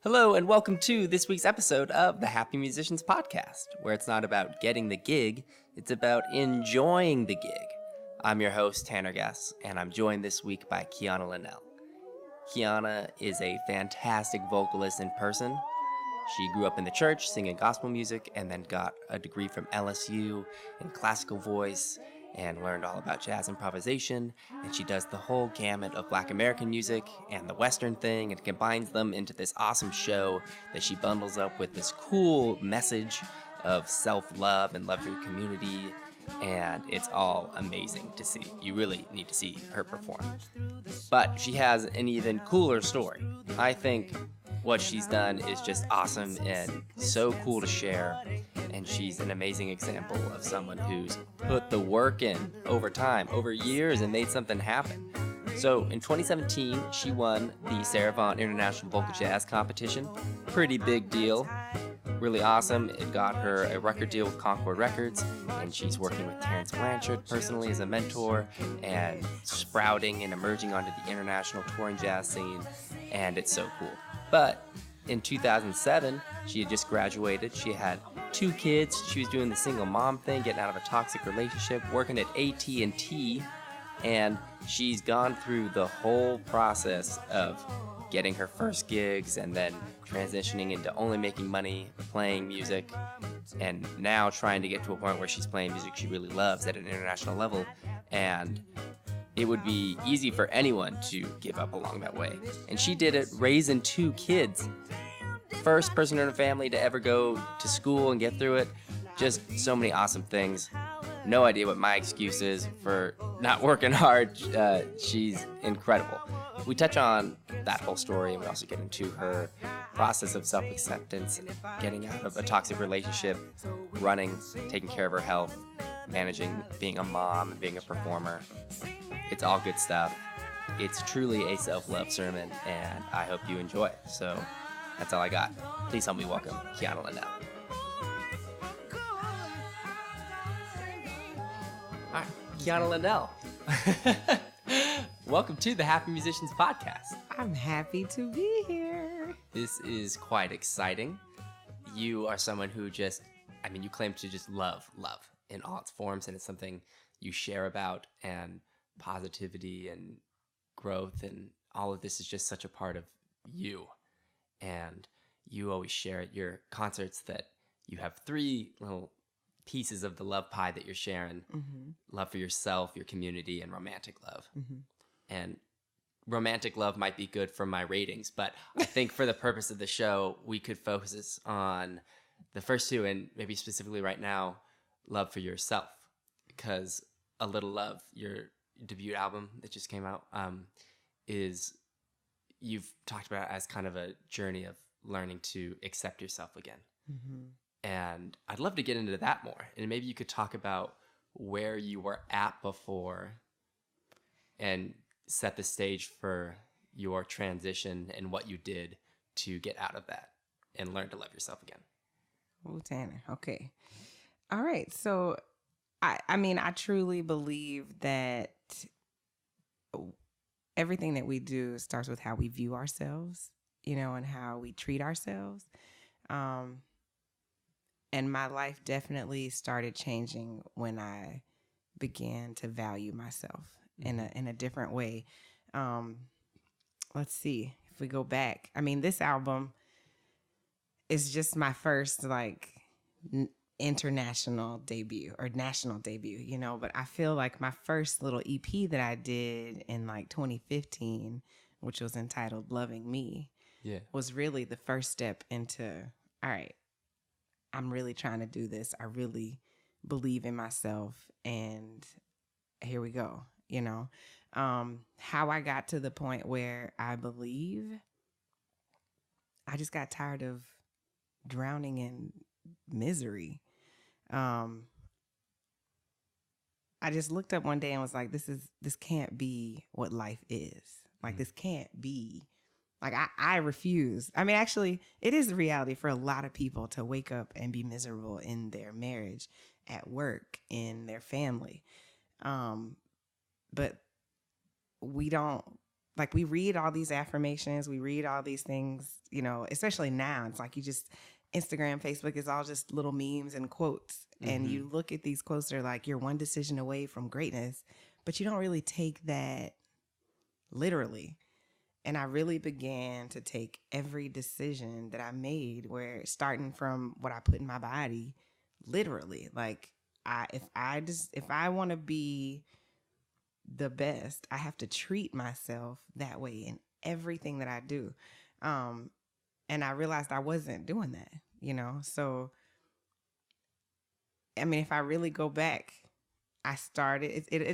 Hello, and welcome to this week's episode of the Happy Musicians Podcast, where it's not about getting the gig, it's about enjoying the gig. I'm your host, Tanner Guss, and I'm joined this week by Quiana Lynell. Quiana is a fantastic vocalist in person. She grew up in the church singing gospel music and then got a degree from LSU in classical voice and learned all about jazz improvisation, and she does the whole gamut of Black American music and the Western thing and combines them into this awesome show that she bundles up with this cool message of self-love and love for your community, and it's all amazing to see. You really need to see her perform. But she has an even cooler story. I think what she's done is just awesome and so cool to share, and she's an amazing example of someone who's put the work in over time, over years, and made something happen. So in 2017, she won the Sarah Vaughan International Vocal Jazz Competition. Pretty big deal. Really awesome. It got her a record deal with Concord Records, and she's working with Terrence Blanchard personally as a mentor and sprouting and emerging onto the international touring jazz scene, and it's so cool. But in 2007, she had just graduated. She had 2 kids. She was doing the single mom thing, getting out of a toxic relationship, working at AT&T, and she's gone through the whole process of getting her first gigs and then transitioning into only making money playing music, and now trying to get to a point where she's playing music she really loves at an international level. And it would be easy for anyone to give up along that way. And she did it raising 2 kids. First person in her family to ever go to school and get through it. Just so many awesome things. No idea what my excuse is for not working hard. She's incredible. We touch on that whole story, and we also get into her process of self-acceptance, getting out of a toxic relationship, running, taking care of her health, managing being a mom and being a performer. It's all good stuff. It's truly a self-love sermon, and I hope you enjoy it. So that's all I got. Please help me welcome Quiana Lynell. All right, Quiana Lynell. Welcome to the Happy Musicians Podcast. I'm happy to be here. This is quite exciting. You are someone who you claim to just love in all its forms, and it's something you share about, and positivity and growth and all of this is just such a part of you. And you always share at your concerts that you have 3 little pieces of the love pie that you're sharing. Mm-hmm. Love for yourself, your community, and romantic love. Mm-hmm. And romantic love might be good for my ratings, but I think for the purpose of the show, we could focus on the first 2, and maybe specifically right now, love for yourself. Because A Little Love, your debut album that just came out, is you've talked about it as kind of a journey of learning to accept yourself again. Mm-hmm. And I'd love to get into that more. And maybe you could talk about where you were at before and set the stage for your transition and what you did to get out of that and learn to love yourself again. Oh, Tanner. Okay. All right. So, I truly believe that everything that we do starts with how we view ourselves, and how we treat ourselves. And my life definitely started changing when I began to value myself in a different way. Let's see if we go back. This album is just my first international debut or national debut, but I feel like my first little EP that I did in 2015, which was entitled Loving Me, was really the first step into, all right, I'm really trying to do this. I really believe in myself, and here we go. How I got to the point where I believe, I just got tired of drowning in misery. I just looked up one day and was like, this can't be what life is. This can't be. I refuse. Actually, it is the reality for a lot of people to wake up and be miserable in their marriage, at work, in their family. But we don't like we read all these affirmations, we read all these things, you know, especially now. It's like you just Instagram, Facebook is all just little memes and quotes. And you look at these quotes, they're like, you're one decision away from greatness, but you don't really take that literally. And I really began to take every decision that I made, where starting from what I put in my body, literally, like if I want to be the best, I have to treat myself that way in everything that I do. And I realized I wasn't doing that, you know? So, I mean, if I really go back, it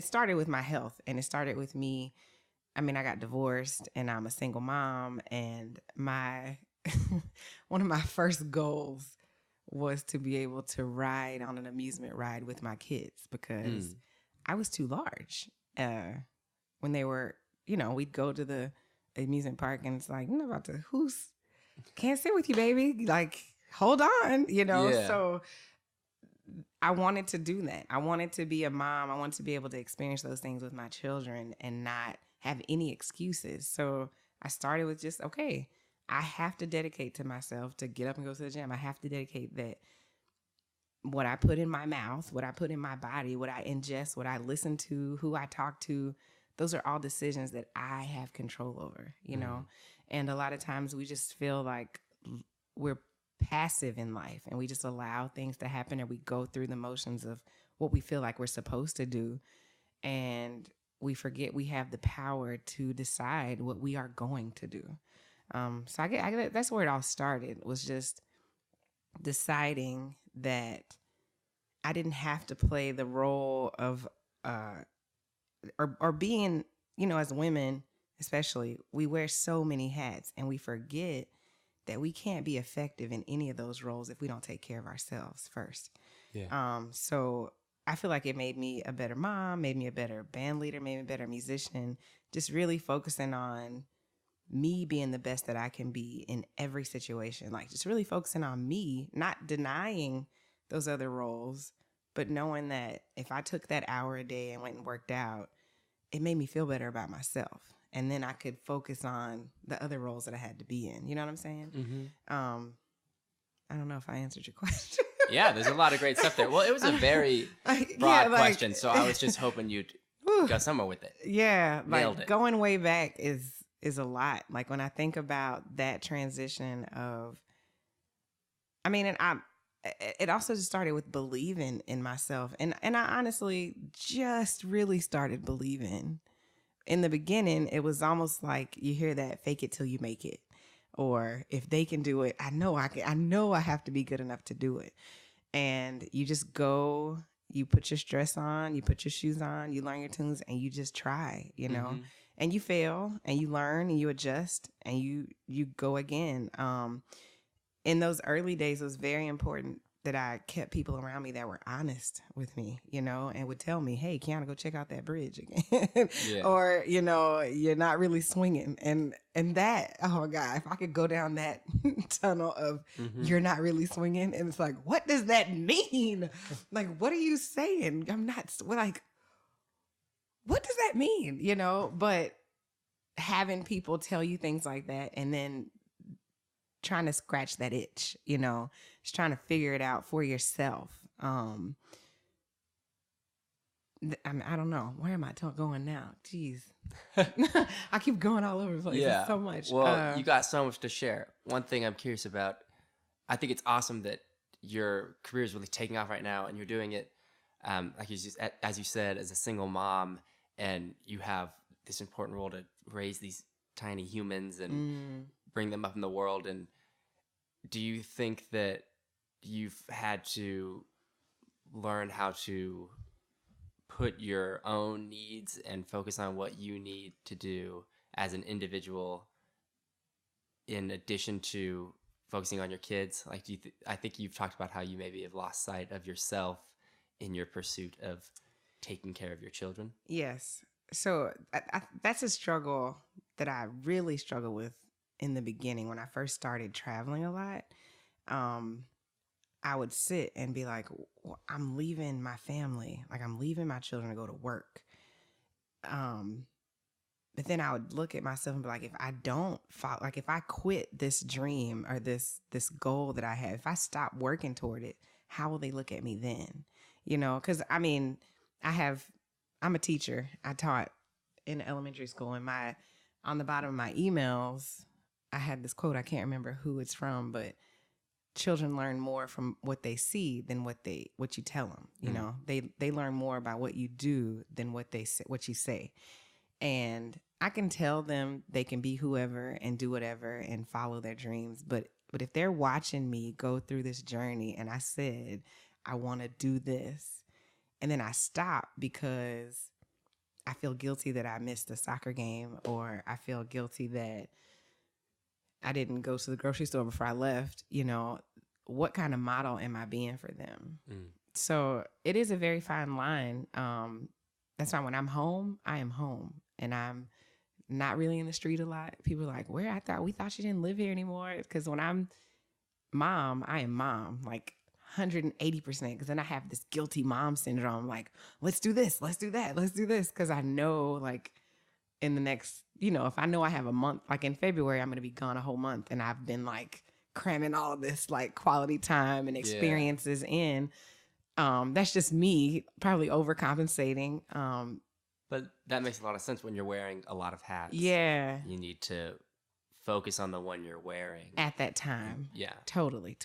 started with my health, and it started with me. I mean, I got divorced and I'm a single mom, and one of my first goals was to be able to ride on an amusement ride with my kids, because I was too large. When they were, you know, we'd go to the amusement park and it's like, can't sit with you, baby. Like, hold on, you know? Yeah. So I wanted to do that. I wanted to be a mom. I wanted to be able to experience those things with my children and not have any excuses. So I started with just, okay, I have to dedicate to myself to get up and go to the gym. I have to dedicate that what I put in my mouth, what I put in my body, what I ingest, what I listen to, who I talk to, those are all decisions that I have control over, you know? And a lot of times we just feel like we're passive in life and we just allow things to happen, and we go through the motions of what we feel like we're supposed to do. And we forget we have the power to decide what we are going to do. So I get that's where it all started, was just deciding that I didn't have to play the role of or being, you know, as women especially, we wear so many hats, and we forget that we can't be effective in any of those roles if we don't take care of ourselves first. Yeah. So I feel like it made me a better mom, made me a better band leader, made me a better musician, just really focusing on me being the best that I can be in every situation. Like, just really focusing on me, not denying those other roles, but knowing that if I took that hour a day and went and worked out, it made me feel better about myself. And then I could focus on the other roles that I had to be in. You know what I'm saying? I don't know if I answered your question. Yeah, there's a lot of great stuff there. Well, it was a very broad question, so I was just hoping you'd go somewhere with it. Yeah, like going way back is a lot. Like when I think about that transition of, I mean, and it also just started with believing in myself. And I honestly just really started believing. In the beginning, it was almost like you hear that fake it till you make it. Or if they can do it, I know I can. I know I have to be good enough to do it. And you just go, you put your dress on, you put your shoes on, you learn your tunes, and you just try, you know. And you fail, and you learn, and you adjust, and you go again. In those early days, it was very important that I kept people around me that were honest with me, you know, and would tell me, hey, Quiana, go check out that bridge again. Yeah. Or, you know, you're not really swinging. And that, oh my God, if I could go down that tunnel of you're not really swinging. And it's like, what does that mean? Like, what are you saying? I'm not, like, what does that mean? You know, but having people tell you things like that, and then trying to scratch that itch, you know, just trying to figure it out for yourself. I don't know. Where am I going now? Jeez. I keep going all over the place. Yeah. It's so much. Well, you got so much to share. One thing I'm curious about, I think it's awesome that your career is really taking off right now, and you're doing it, like as you said, as a single mom, and you have this important role to raise these tiny humans and bring them up in the world. And do you think that you've had to learn how to put your own needs and focus on what you need to do as an individual in addition to focusing on your kids? Like, I think you've talked about how you maybe have lost sight of yourself in your pursuit of taking care of your children. Yes. So that's a struggle that I really struggled with in the beginning when I first started traveling a lot. I would sit and be like, I'm leaving my family. Like, I'm leaving my children to go to work. But then I would look at myself and be like, if I don't follow, like if I quit this dream or this goal that I have, if I stop working toward it, how will they look at me then? You know, because I mean, I'm a teacher. I taught in elementary school, and on the bottom of my emails, I had this quote. I can't remember who it's from, but children learn more from what they see than what you tell them. You know, they learn more about what you do than what you say. And I can tell them they can be whoever and do whatever and follow their dreams. But if they're watching me go through this journey and I said, I want to do this, and then I stop because I feel guilty that I missed a soccer game, or I feel guilty that I didn't go to the grocery store before I left, you know, what kind of model am I being for them? So it is a very fine line. That's why when I'm home, I am home. And I'm not really in the street a lot. People are like, we thought you didn't live here anymore. Because when I'm mom, I am mom, like 180%. Because then I have this guilty mom syndrome. Like, let's do this, let's do that, let's do this. Because I know, like, in the next, you know, if I know I have a month, like in February, I'm going to be gone a whole month. And I've been like cramming all this like quality time and experiences in. That's just me probably overcompensating. But that makes a lot of sense when you're wearing a lot of hats. Yeah. You need to focus on the one you're wearing at that time. Yeah. Totally.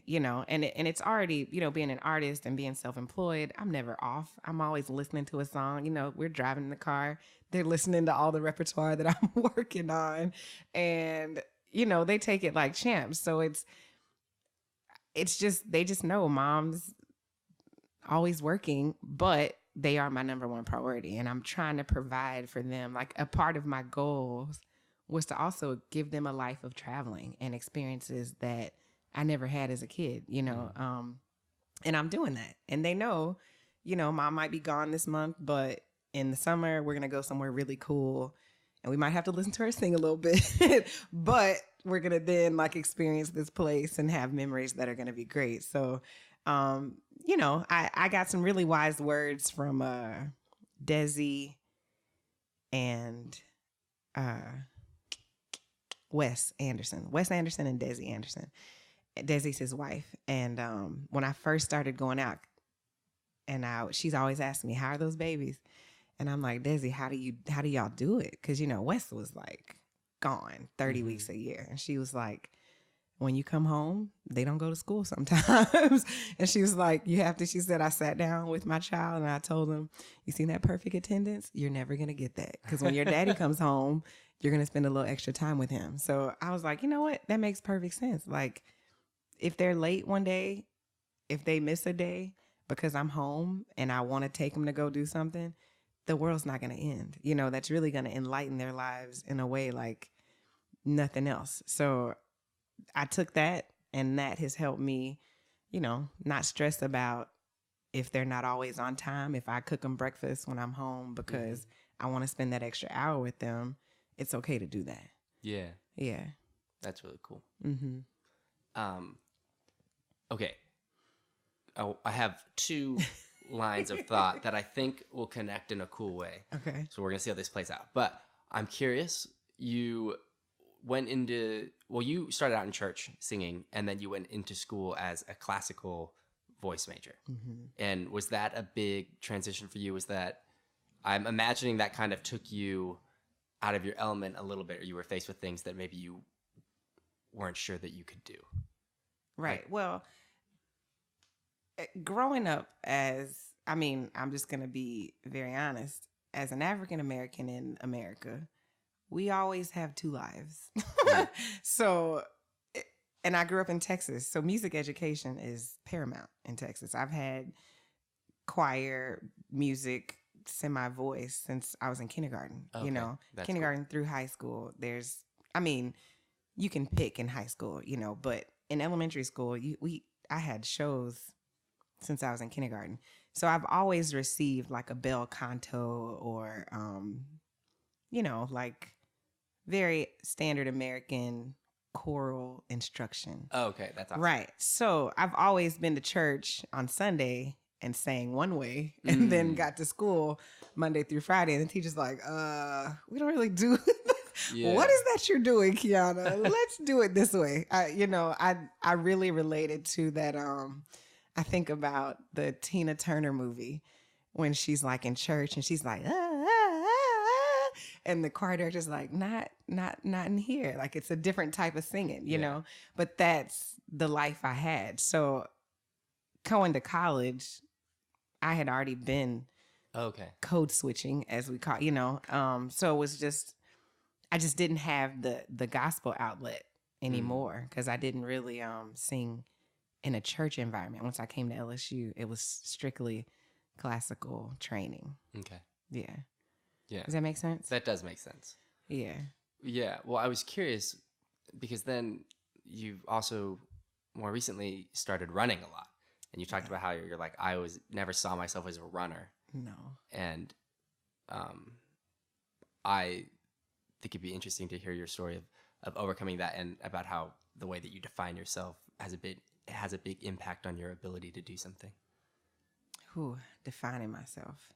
You know, and it's already, you know, being an artist and being self-employed, I'm never off. I'm always listening to a song. You know, we're driving in the car. They're listening to all the repertoire that I'm working on. And, you know, they take it like champs. So it's just, they just know mom's always working, but they are my number one priority. And I'm trying to provide for them. Like a part of my goals was to also give them a life of traveling and experiences that I never had as a kid, you know? And I'm doing that. And they know, you know, mom might be gone this month, but in the summer, we're going to go somewhere really cool. And we might have to listen to her sing a little bit, but we're going to then like experience this place and have memories that are going to be great. So, you know, I got some really wise words from Desi and Wes Anderson and Desi Anderson. Desi's his wife. And when I first started going out, and she's always asking me, how are those babies? And I'm like, Desi, how do y'all do it? Because, you know, Wes was like gone 30 weeks a year. And she was like, when you come home, they don't go to school sometimes. And she was like, she said, I sat down with my child and I told him, you seen that perfect attendance? You're never going to get that. Because when your daddy comes home, you're going to spend a little extra time with him. So I was like, you know what? That makes perfect sense. Like if they're late one day, if they miss a day because I'm home and I want to take them to go do something, the world's not going to end. You know, that's really going to enlighten their lives in a way like nothing else. So I took that, and that has helped me, you know, not stress about if they're not always on time. If I cook them breakfast when I'm home because I want to spend that extra hour with them, it's okay to do that. Yeah. Yeah. That's really cool. Mm-hmm. Okay. I have two lines of thought that I think will connect in a cool way. Okay. So we're going to see how this plays out. But I'm curious, you started out in church singing, and then you went into school as a classical voice major. And was that a big transition for you? Was that, I'm imagining that kind of took you out of your element a little bit, or you were faced with things that maybe you weren't sure that you could do? Right. Well, growing up I'm just going to be very honest, as an African American in America, we always have two lives. So, and I grew up in Texas. So music education is paramount in Texas. I've had choir, music, semi-voice since I was in kindergarten. Okay, you know, kindergarten through high school. You can pick in high school, you know, but in elementary school, I had shows since I was in kindergarten. So I've always received like a bel canto or, you know, like very standard American choral instruction. Oh, okay. That's awesome. Right. So I've always been to church on Sunday and sang one way, and then got to school Monday through Friday, and the teacher's like, we don't really do what is that you're doing, Quiana? Let's do it this way. I really related to that. I think about the Tina Turner movie when she's like in church and she's like, and the choir director's like, not in here. Like it's a different type of singing, you know, but that's the life I had. So going to college, I had already been code switching, as we call, so it was just, I just didn't have the gospel outlet anymore because I didn't really sing in a church environment. Once I came to LSU, it was strictly classical training. Okay. Yeah. Yeah. Does that make sense? That does make sense. Yeah. Yeah. Well, I was curious because then you've also more recently started running a lot. And you talked about how you're like, I never saw myself as a runner. No. And I think it'd be interesting to hear your story of overcoming that and about how the way that you define yourself has a big impact on your ability to do something. Defining myself.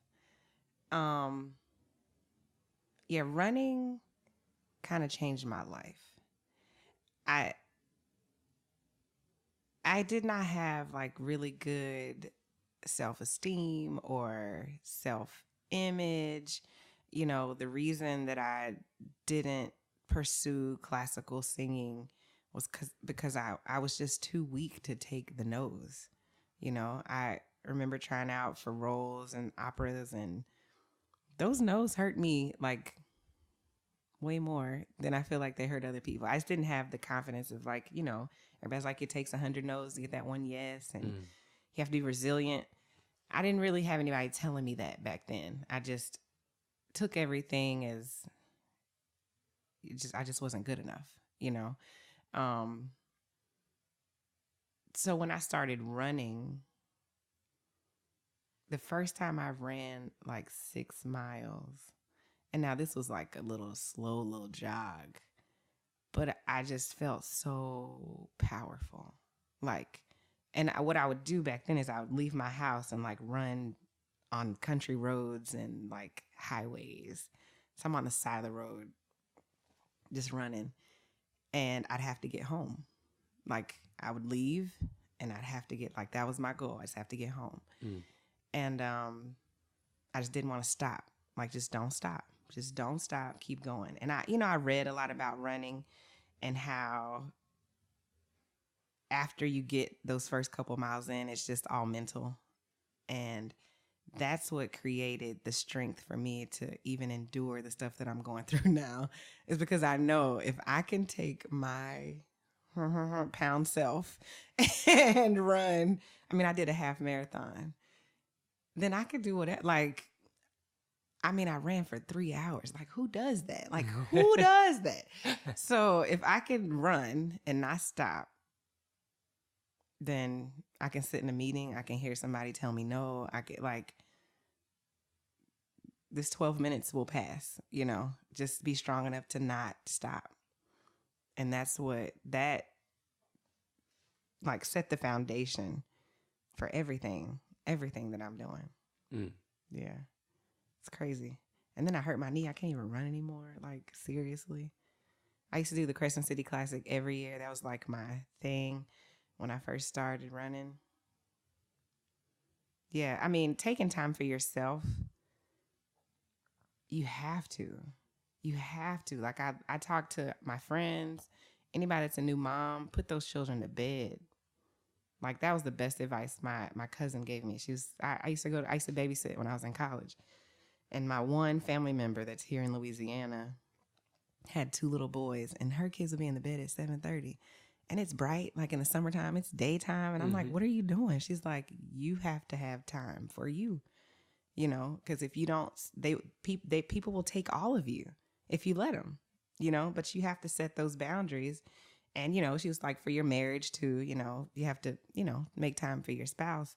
Yeah, running kind of changed my life. I did not have like really good self-esteem or self-image. You know, the reason that I didn't pursue classical singing was because I was just too weak to take the nose. You know, I remember trying out for roles in operas, and those no's hurt me like way more than I feel like they hurt other people. I just didn't have the confidence of like, you know, everybody's like, it takes 100 no's to get that one yes, and you have to be resilient. I didn't really have anybody telling me that back then. I just took everything as I just wasn't good enough, you know? So when I started running, the first time I ran like 6 miles, and now this was like a slow little jog, but I just felt so powerful. Like, and what I would do back then is I would leave my house and like run on country roads and like highways. So I'm on the side of the road just running, and I'd have to get home. Like I would leave and I'd have to get, like, that was my goal. I just have to get home. And I just didn't want to stop. Like, just don't stop. Just don't stop. Keep going. And I read a lot about running and how after you get those first couple miles in, it's just all mental. And that's what created the strength for me to even endure the stuff that I'm going through now, is because I know if I can take my pound self and run, I mean, I did a half marathon, then I could do whatever. Like, I mean, I ran for 3 hours. Like, who does that? Like, who does that? So if I can run and not stop, then I can sit in a meeting. I can hear somebody tell me no. I could, like, this 12 minutes will pass, you know, just be strong enough to not stop. And that's that like set the foundation for everything that I'm doing. Yeah. It's crazy. And then I hurt my knee. I can't even run anymore. Like, seriously. I used to do the Crescent City Classic every year. That was like my thing when I first started running. Yeah. I mean, taking time for yourself, you have to. You have to. Like, I talk to my friends, anybody that's a new mom, put those children to bed. Like, that was the best advice my cousin gave me. I used to babysit when I was in college. And my one family member that's here in Louisiana had 2 little boys, and her kids would be in the bed at 7:30. And it's bright, like in the summertime, it's daytime. And I'm like, what are you doing? She's like, you have to have time for you, you know, because if you don't, people will take all of you if you let them, you know, but you have to set those boundaries. And, you know, she was like, for your marriage too, you know, you have to, you know, make time for your spouse.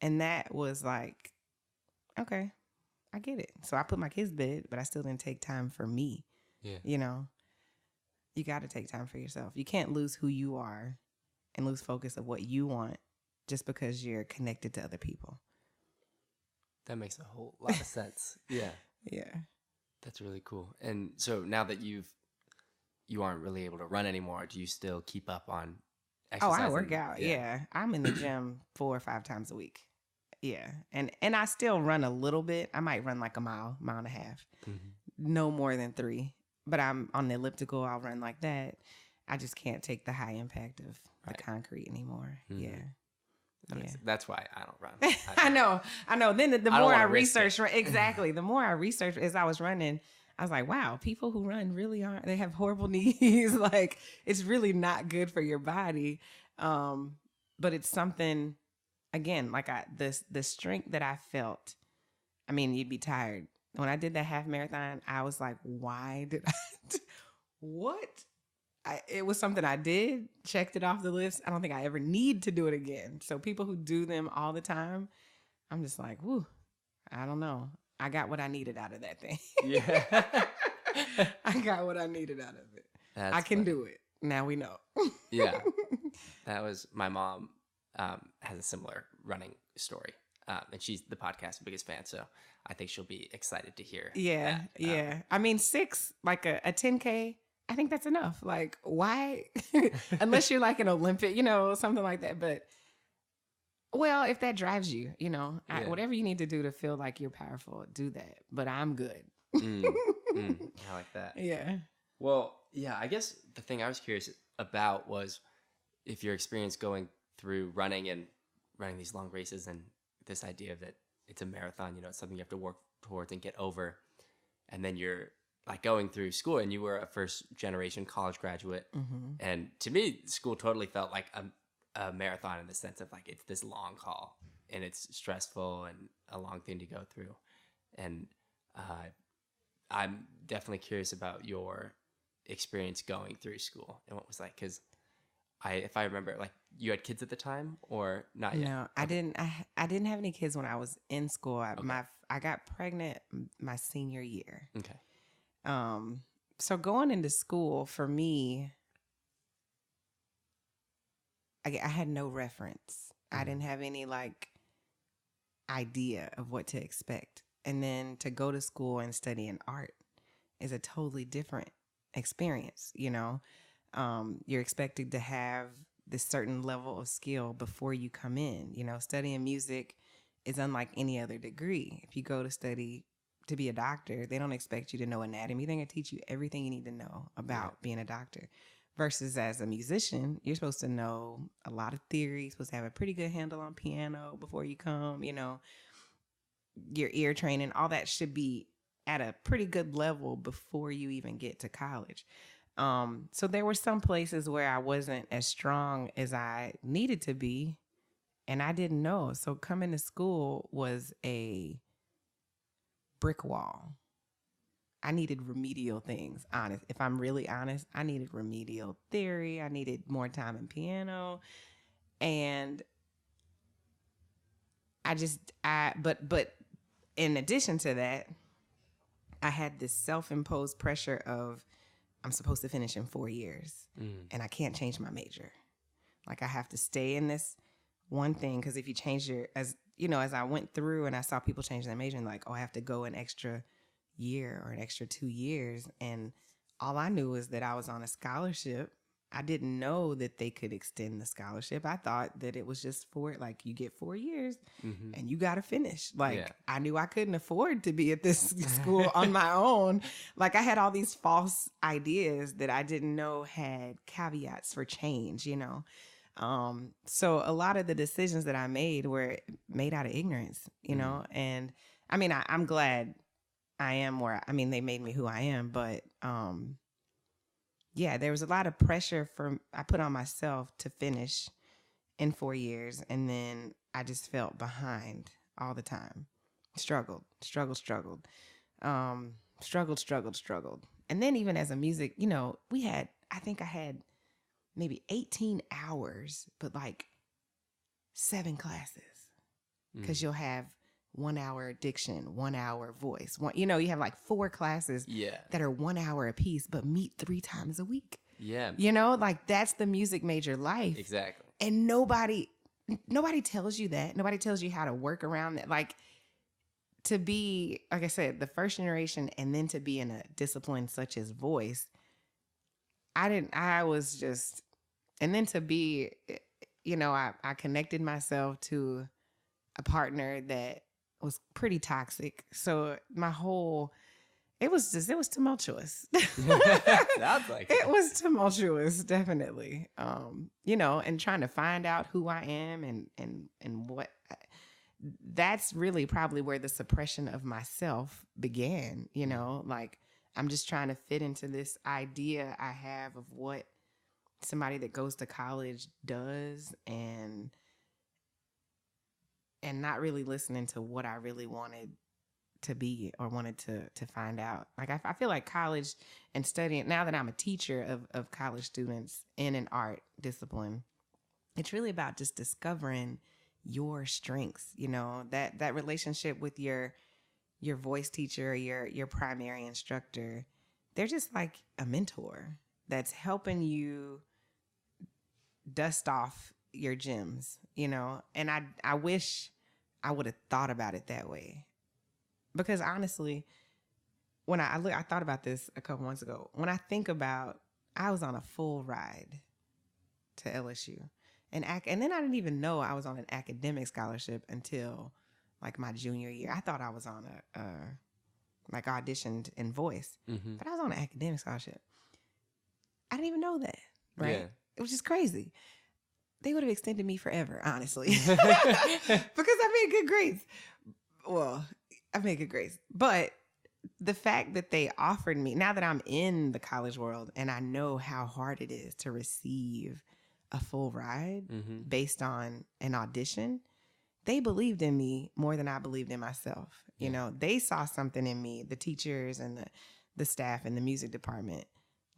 And that was like, okay, I get it. So I put my kids to bed, but I still didn't take time for me. Yeah. You know, you got to take time for yourself. You can't lose who you are and lose focus of what you want just because you're connected to other people. That makes a whole lot of sense. Yeah. Yeah. That's really cool. And so now that you aren't really able to run anymore, do you still keep up on exercising? Oh, I work out. Yeah. I'm in the gym 4 or 5 times a week. Yeah. And I still run a little bit. I might run like a mile and a half. Mm-hmm. No more than 3. But I'm on the elliptical. I'll run like that. I just can't take the high impact of the concrete anymore. Mm-hmm. Yeah. That's why I don't run. I know. Then the more I research, exactly. The more I research as I was running, I was like, wow, people who run really aren't, they have horrible knees. Like, it's really not good for your body. But it's something, again, like the strength that I felt, I mean, you'd be tired. When I did that half marathon, I was like, why did I, what? It was something I did, checked it off the list. I don't think I ever need to do it again. So people who do them all the time, I'm just like, whoo, I don't know. I got what I needed out of that thing. Yeah. I got what I needed out of it. I can do it. Now we know. Yeah. That was, my mom has a similar running story. And she's the podcast's biggest fan. So I think she'll be excited to hear. Yeah. That. Yeah. I mean, 6, like a 10K. I think that's enough. Like, why? Unless you're like an Olympic, something like that. But, well, if that drives you, whatever you need to do to feel like you're powerful, do that. But I'm good. I like that. Yeah. Well, yeah, I guess the thing I was curious about was if your experience going through running these long races and this idea that it's a marathon, it's something you have to work towards and get over. And then you're like going through school, and you were a first generation college graduate. Mm-hmm. And to me, school totally felt like a marathon in the sense of like, it's this long haul and it's stressful and a long thing to go through. And I'm definitely curious about your experience going through school and what it was like. Cause if I remember, like, you had kids at the time or not yet? No, I didn't. I didn't have any kids when I was in school. I got pregnant my senior year. Okay. So going into school for me, I had no reference. Mm-hmm. I didn't have any like idea of what to expect. And then to go to school and study an art is a totally different experience. You're expected to have this certain level of skill before you come in. Studying music is unlike any other degree. If you go to study to be a doctor, they don't expect you to know anatomy. They're going to teach you everything you need to know about being a doctor. Versus as a musician, you're supposed to know a lot of theory, supposed to have a pretty good handle on piano before you come, your ear training, all that should be at a pretty good level before you even get to college. So there were some places where I wasn't as strong as I needed to be, and I didn't know. So coming to school was a brick wall. I needed remedial things, honest. If I'm really honest, I needed remedial theory. I needed more time in piano. And but in addition to that, I had this self-imposed pressure of I'm supposed to finish in 4 years and I can't change my major. Like I have to stay in this one thing. Cause if you change as I went through and I saw people change their major and like, oh, I have to go an extra year or an extra 2 years. And all I knew was that I was on a scholarship. I didn't know that they could extend the scholarship. I thought that it was just like you get 4 years and you got to finish. Like I knew I couldn't afford to be at this school on my own. Like I had all these false ideas that I didn't know had caveats for change, So a lot of the decisions that I made were made out of ignorance, and I mean, I'm glad I am they made me who I am, but, there was a lot of pressure I put on myself to finish in 4 years. And then I just felt behind all the time. Struggled. And then even as a music, I think I had maybe 18 hours, but like 7 classes. Because you'll have 1 hour diction, 1 hour voice. You have like 4 classes that are 1 hour a piece, but meet 3 times a week. Yeah. Like that's the music major life. Exactly. And nobody, nobody tells you that. Nobody tells you how to work around that. Like, to be, like I said, the first generation, and then to be in a discipline such as voice, and then to be, I connected myself to a partner that was pretty toxic. So it was tumultuous. Sounds like it was tumultuous, definitely. And trying to find out who I am and what. That's really probably where the suppression of myself began. Like, I'm just trying to fit into this idea I have of what somebody that goes to college does, and not really listening to what I really wanted to be or wanted to find out. Like, I feel like college and studying, now that I'm a teacher of college students in an art discipline, it's really about just discovering your strengths, that relationship with your voice teacher, your primary instructor. They're just like a mentor that's helping you dust off your gems, and I wish I would have thought about it that way, because honestly, when I thought about this a couple months ago, when I think about, I was on a full ride to LSU. And then I didn't even know I was on an academic scholarship until like my junior year. I thought I was on like auditioned in voice, but I was on an academic scholarship. I didn't even know that, right? Yeah. It was just crazy. They would have extended me forever, honestly, because I made good grades. Well, I made good grades, but the fact that they offered me, now that I'm in the college world and I know how hard it is to receive a full ride based on an audition, they believed in me more than I believed in myself. They saw something in me, the teachers and the staff and the music department,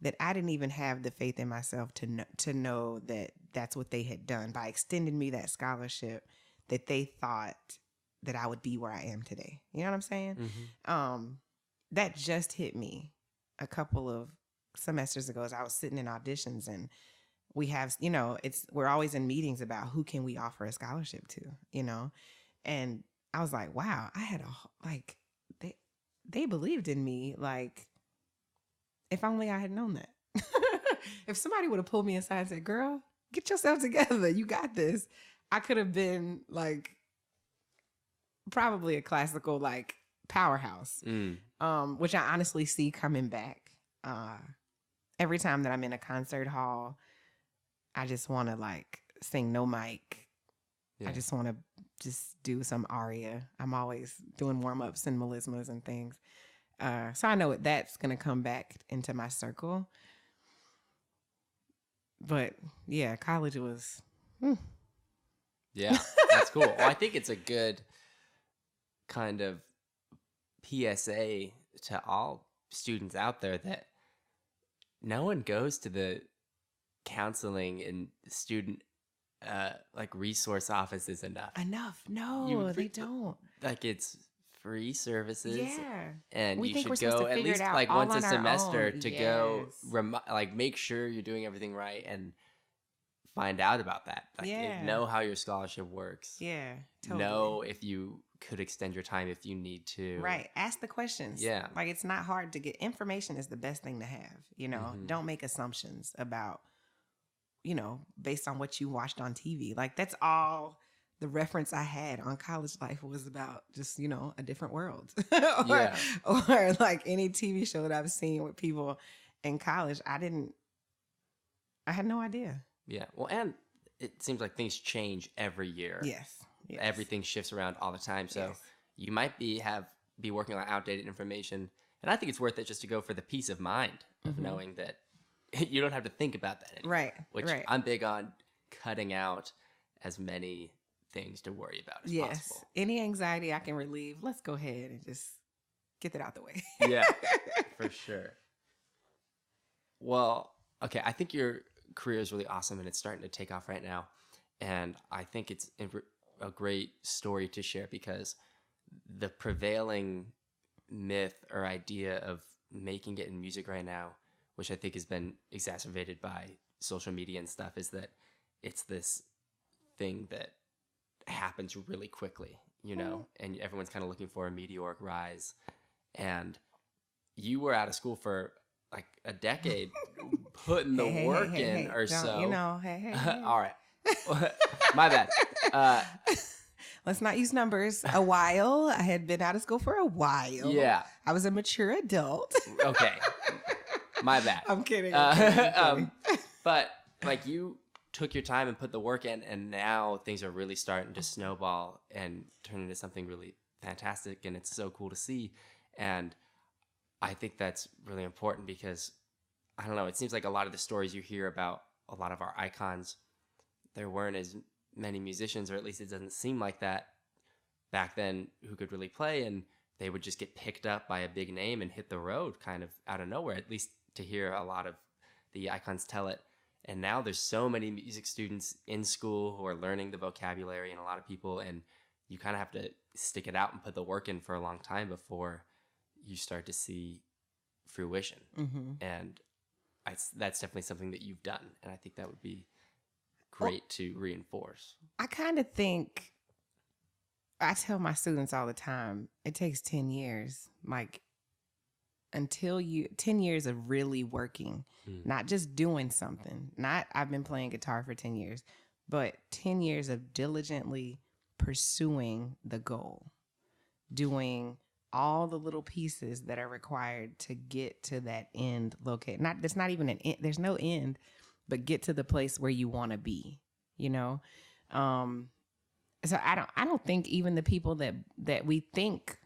that I didn't even have the faith in myself to know that that's what they had done by extending me that scholarship, that they thought that I would be where I am today. You know what I'm saying? That just hit me a couple of semesters ago as I was sitting in auditions, and we have, we're always in meetings about who can we offer a scholarship to, and I was like, wow, I had they believed in me. Like, if only I had known that. If somebody would have pulled me aside and said, girl, get yourself together, you got this, I could have been like probably a classical like powerhouse, which I honestly see coming back. Every time that I'm in a concert hall, I just want to like sing no mic. Yeah. I just want to just do some aria. I'm always doing warm-ups and melismas and things. So I know that's going to come back into my circle. But yeah, college was... Yeah, that's cool. Well, I think it's a good kind of PSA to all students out there that no one goes to the counseling and student like resource offices enough. No, they don't. Like, it's free services. Yeah. And you should go at least like once a semester to go like make sure you're doing everything right and find out about that. Like, know how your scholarship works. Yeah. Totally. Know if you could extend your time if you need to. Right. Ask the questions. Yeah. Like, it's not hard to get information. Is the best thing to have, Don't make assumptions about, based on what you watched on TV. Like, that's all the reference I had on college life was about, just, a different world. Or like any TV show that I've seen with people in college. I had no idea. Yeah. Well, and it seems like things change every year. Yes. Everything shifts around all the time. So you might be working on outdated information. And I think it's worth it just to go for the peace of mind of knowing that you don't have to think about that anymore. Right. Which I'm big on cutting out as many things to worry about as possible. Any anxiety I can relieve, let's go ahead and just get that out the way. Yeah, for sure. Well, okay, I think your career is really awesome and it's starting to take off right now. And I think it's a great story to share because the prevailing myth or idea of making it in music right now, which I think has been exacerbated by social media and stuff, is that it's this thing that happens really quickly, you know, and everyone's kind of looking for a meteoric rise. And you were out of school for like a decade putting the work in or so. You know, hey. All right. My bad. Let's not use numbers. A while. I had been out of school for a while. Yeah. I was a mature adult. Okay. My bad. I'm kidding. But like you took your time and put the work in, and now things are really starting to snowball and turn into something really fantastic, and it's so cool to see. And I think that's really important because, I don't know, it seems like a lot of the stories you hear about a lot of our icons, there weren't as many musicians, or at least it doesn't seem like that back then, who could really play, and they would just get picked up by a big name and hit the road kind of out of nowhere, at least to hear a lot of the icons tell it. And now there's so many music students in school who are learning the vocabulary, and a lot of people, and you kind of have to stick it out and put the work in for a long time before you start to see fruition. And that's definitely something that you've done, and I think that would be great to reinforce. I kind of think, I tell my students all the time, it takes 10 years, like 10 years of really working, not just doing something, not I've been playing guitar for 10 years, but 10 years of diligently pursuing the goal, doing all the little pieces that are required to get to that end location. There's not even an end, there's no end, but get to the place where you want to be, you know? So I don't think even the people that we think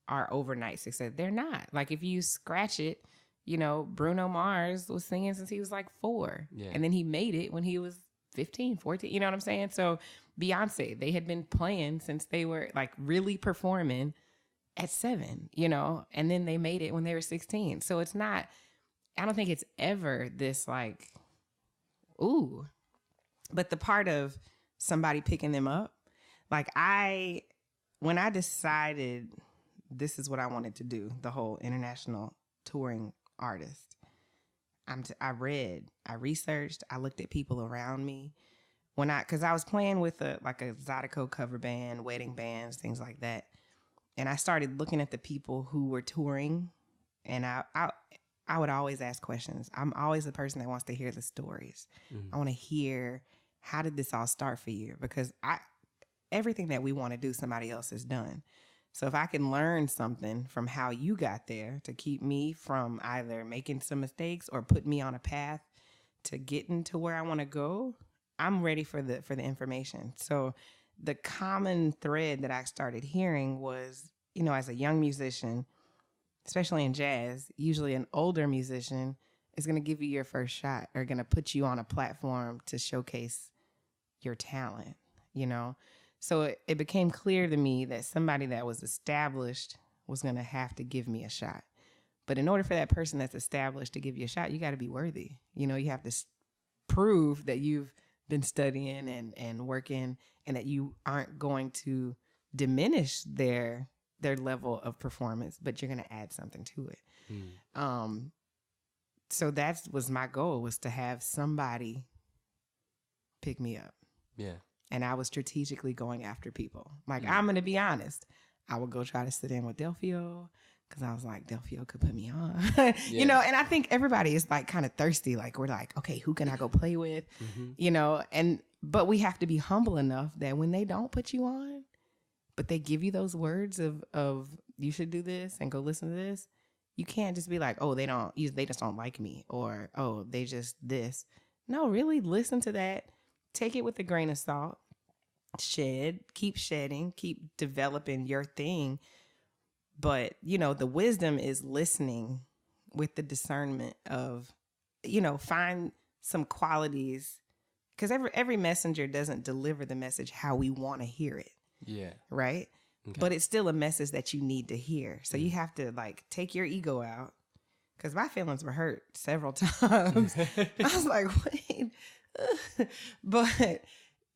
are overnight success, they're not. Like if you scratch it, you know, Bruno Mars was singing since he was like 4. Yeah. And then he made it when he was 15, 14. You know what I'm saying? So Beyonce, they had been playing since they were like really performing at 7, you know, and then they made it when they were 16. So it's not, I don't think it's ever this like, ooh. But the part of somebody picking them up, like when I decided this is what I wanted to do, the whole international touring artist, I read, I researched, I looked at people around me because I was playing with a Zydeco cover band, wedding bands, things like that. And I started looking at the people who were touring, and I would always ask questions. I'm always the person that wants to hear the stories. I want to hear, how did this all start for you? Because everything that we want to do, somebody else has done. So if I can learn something from how you got there to keep me from either making some mistakes or put me on a path to getting to where I want to go, I'm ready for the information. So the common thread that I started hearing was, you know, as a young musician, especially in jazz, usually an older musician is going to give you your first shot or going to put you on a platform to showcase your talent, you know? So it became clear to me that somebody that was established was going to have to give me a shot. But in order for that person that's established to give you a shot, you got to be worthy. You know, you have to prove that you've been studying and working, and that you aren't going to diminish their level of performance, but you're going to add something to it. So that was my goal, was to have somebody pick me up. Yeah. And I was strategically going after people. Like, I'm going to be honest. I would go try to sit in with Delphio because I was like, Delphio could put me on. You know, and I think everybody is like kind of thirsty. Like, we're like, okay, who can I go play with? You know, but we have to be humble enough that when they don't put you on, but they give you those words of you should do this and go listen to this, you can't just be like, oh, they just don't like me, or, oh, they just this. No, really listen to that. Take it with a grain of salt. Keep shedding, keep developing your thing. But, you know, the wisdom is listening with the discernment of, you know, find some qualities, because every messenger doesn't deliver the message how we want to hear it. Yeah. Right? Okay. But it's still a message that you need to hear. So you have to like take your ego out, because my feelings were hurt several times. I was like, wait. But,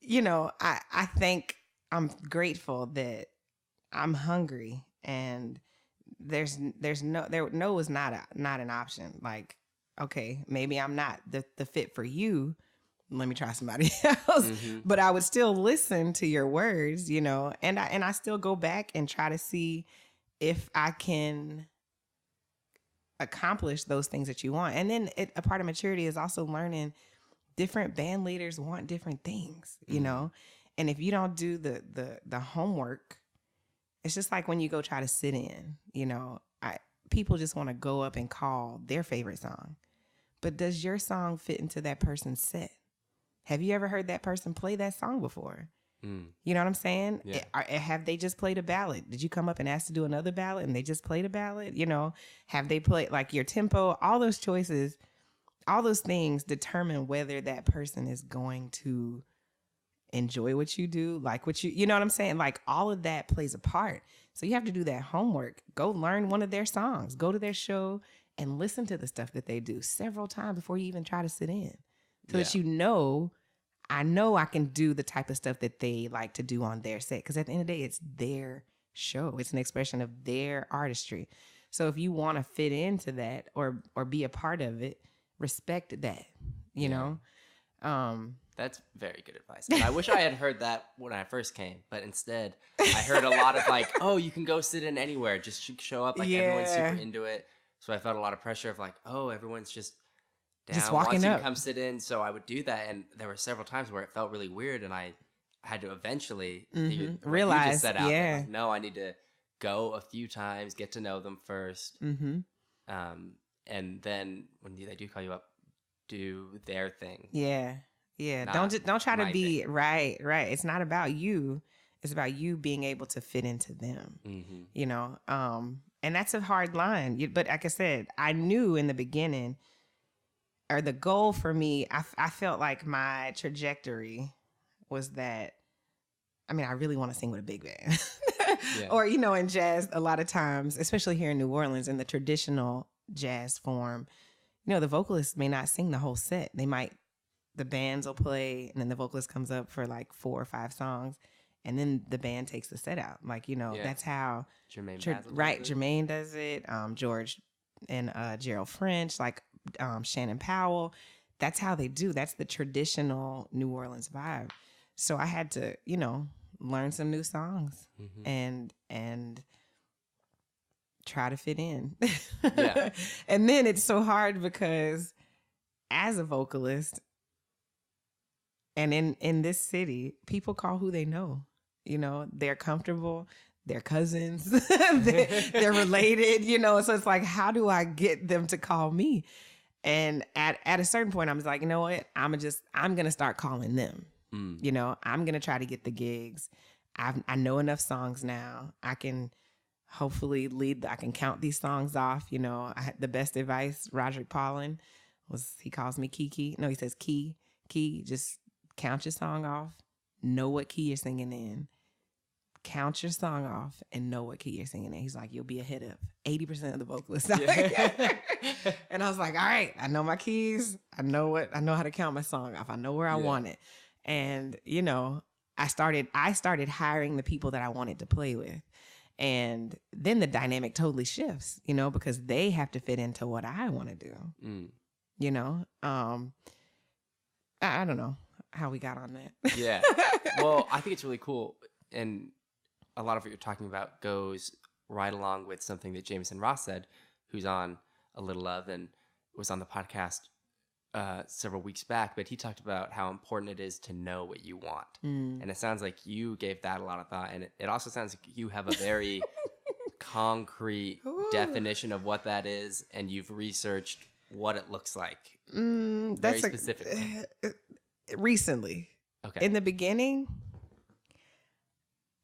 you know, I think I'm grateful that I'm hungry, and no is not an option. Like, okay, maybe I'm not the fit for you, let me try somebody else. But I would still listen to your words, you know, and I still go back and try to see if I can accomplish those things that you want. And then a part of maturity is also learning different band leaders want different things, you know? And if you don't do the homework, it's just like when you go try to sit in, you know, people just want to go up and call their favorite song. But does your song fit into that person's set? Have you ever heard that person play that song before? You know what I'm saying? Yeah. Have they just played a ballad? Did you come up and ask to do another ballad and they just played a ballad? You know, have they played like your tempo? All those choices, all those things determine whether that person is going to enjoy what you do, like what you know what I'm saying? Like all of that plays a part. So you have to do that homework. Go learn one of their songs. Go to their show and listen to the stuff that they do several times before you even try to sit in. So that you know, I know I can do the type of stuff that they like to do on their set. Because at the end of the day, it's their show. It's an expression of their artistry. So if you want to fit into that or be a part of it, respect that, you know? That's very good advice. And I wish I had heard that when I first came, but instead I heard a lot of like, oh, you can go sit in anywhere. Just show up. Like everyone's super into it. So I felt a lot of pressure of like, oh, everyone's just down, just walking up. To come sit in. So I would do that. And there were several times where it felt really weird. And I had to eventually realize, you just set out there, like, no, I need to go a few times, get to know them first. And then when they do call you up, do their thing. Yeah. Don't try to be thing. Right. It's not about you. It's about you being able to fit into them, you know? And that's a hard line. But like I said, I knew in the beginning, or the goal for me, I felt like my trajectory was that, I mean, I really want to sing with a big band. Or, you know, in jazz, a lot of times, especially here in New Orleans, in the traditional jazz form, you know, the vocalist may not sing the whole set. The bands will play, and then the vocalist comes up for like 4 or 5 songs, and then the band takes the set out. Like, you know, that's how Jermaine does it. George and Gerald French, like Shannon Powell. That's how they do. That's the traditional New Orleans vibe. So I had to, you know, learn some new songs and try to fit in. And then it's so hard because as a vocalist, and in this city, people call who they know. You know, they're comfortable, they're cousins, they're related, you know. So it's like, how do I get them to call me? And at a certain point, I was like, you know what? I'm going to start calling them. You know, I'm going to try to get the gigs. I know enough songs now. I can hopefully I can count these songs off. You know, I had the best advice, Roderick Paulin, he calls me Kiki. No, he says key, just count your song off, know what key you're singing in. Count your song off and know what key you're singing in. He's like, you'll be ahead of 80% of the vocalists. And I was like, all right, I know my keys. I know how to count my song off. I know where I want it. And, you know, I started hiring the people that I wanted to play with. And then the dynamic totally shifts, you know, because they have to fit into what I want to do. You know, I don't know how we got on that. Yeah. Well, I think it's really cool. And a lot of what you're talking about goes right along with something that Jameson Ross said, who's on A Little Love and was on the podcast several weeks back. But he talked about how important it is to know what you want. And it sounds like you gave that a lot of thought. And it also sounds like you have a very concrete definition of what that is. And you've researched what it looks like. Very specifically. Recently. Okay. In the beginning,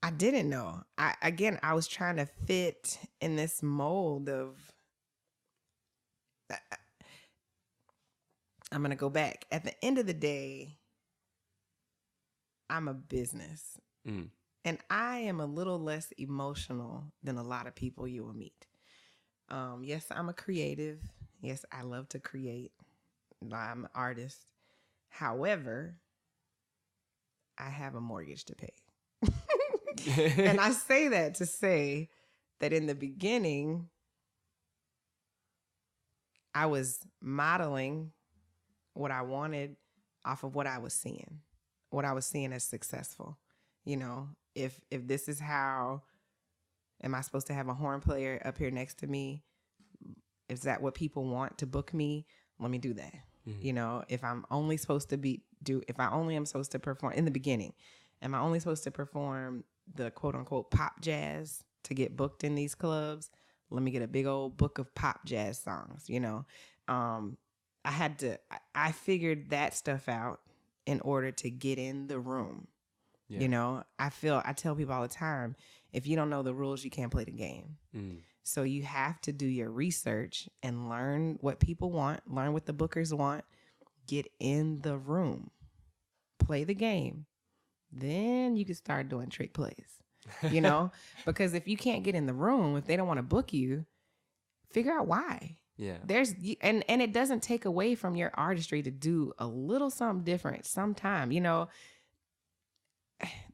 I didn't know. I was trying to fit in this mold of. I'm going to go back. At the end of the day, I'm a business. And I am a little less emotional than a lot of people you will meet. Yes, I'm a creative. Yes, I love to create. I'm an artist. However, I have a mortgage to pay. And I say that to say that in the beginning, I was modeling what I wanted off of what I was seeing as successful. You know, if this is how, am I supposed to have a horn player up here next to me? Is that what people want to book me? Let me do that. You know, if I'm only supposed to if I only am supposed to perform in the beginning, am I only supposed to perform the quote unquote pop jazz to get booked in these clubs? Let me get a big old book of pop jazz songs, you know. I figured that stuff out in order to get in the room. Yeah. You know, I tell people all the time, if you don't know the rules, you can't play the game. So you have to do your research and learn what people want, learn what the bookers want, get in the room, play the game. Then you can start doing trick plays, you know, because if you can't get in the room, if they don't want to book you, figure out why. Yeah. And it doesn't take away from your artistry to do a little something different sometime, you know.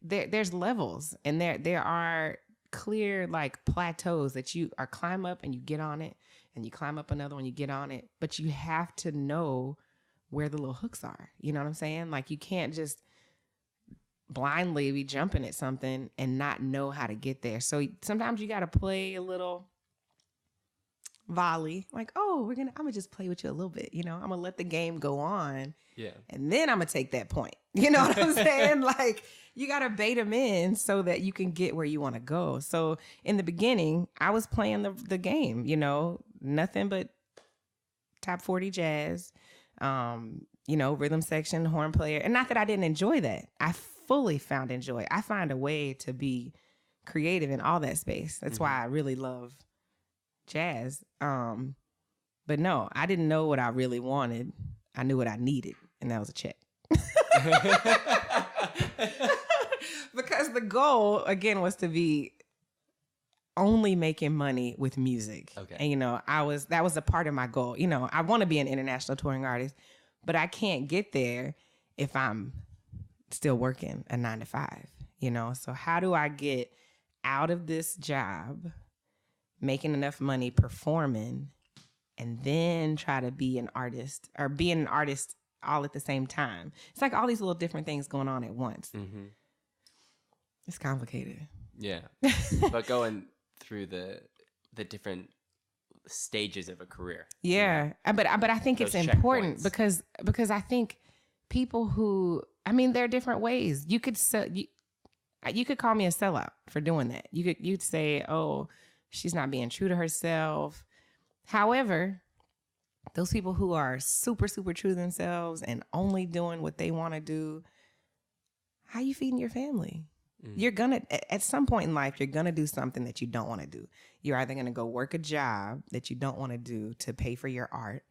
There's levels, and there are clear like plateaus that you are climb up and you get on it, and you climb up another one, you get on it, but you have to know where the little hooks are. You know what I'm saying? Like, you can't just blindly be jumping at something and not know how to get there. So sometimes you got to play a little volley, like, oh, I'm gonna just play with you a little bit, you know, I'm gonna let the game go on, and then I'm gonna take that point, you know what I'm saying? Like, you gotta bait them in so that you can get where you want to go. So in the beginning, I was playing the game, you know, nothing but top 40 jazz, you know, rhythm section, horn player, and not that I didn't enjoy that. I fully found enjoy. I find a way to be creative in all that space. That's why I really love jazz. But no, I didn't know what I really wanted. I knew what I needed, and that was a check. Because the goal, again, was to be only making money with music. Okay. And, you know, that was a part of my goal. You know, I want to be an international touring artist, but I can't get there if I'm still working a 9-to-5, you know? So how do I get out of this job, making enough money performing, and then try to be an artist, or be an artist all at the same time? It's like all these little different things going on at once. It's complicated. Yeah. But going through the different stages of a career. Yeah. You know? But I think it's important because I think people who, I mean, there are different ways. You could call me a sellout for doing that. You'd say, oh, she's not being true to herself. However, those people who are super, super true to themselves and only doing what they want to do, how you feeding your family? You're going to, at some point in life, you're going to do something that you don't want to do. You're either going to go work a job that you don't want to do to pay for your art,